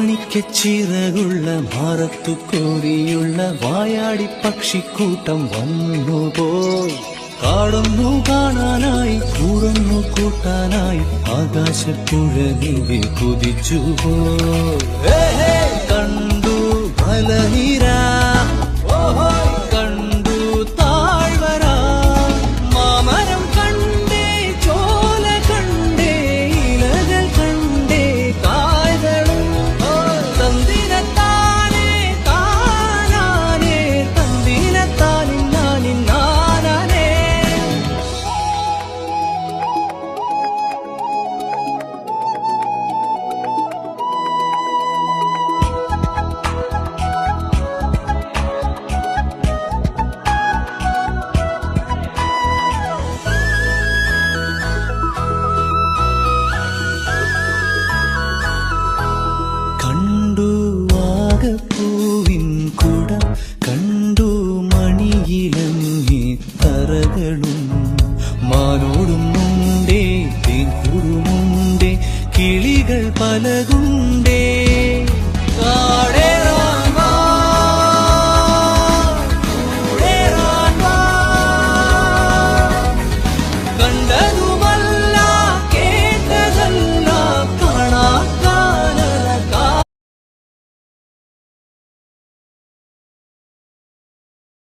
മാണിക്യച്ചിറകുള്ള മാറത്തു കോരിയുള്ള വായാടി പക്ഷിക്കൂട്ടം വന്നുപോയി. കാടൊന്നു കാണാനായി കൂടൊന്നു കൂട്ടാനായി ആകാശപ്പുഴകിൽ കുതിച്ചുപോയി. കണ്ടു ഫലനിര, കണ്ടു താഴ്വര, മാമരം കണ്ടേ, ചോല കണ്ടേ, ഇലകൾ കണ്ടേ, കായ്കളും തന്തിനത്താനേ താനാനേ, തന്തിനത്താനിന്നാനിന്നാനേ. കണ്ടു വാഗപ്പൂവിൻ കുടം, കണ്ടു മണിയിലങ്ങി തറകളും, മാനോടുമുണ്ടേ തേൻകൂടുമുണ്ടേ, കിളികൾ പലകുണ്ടേ.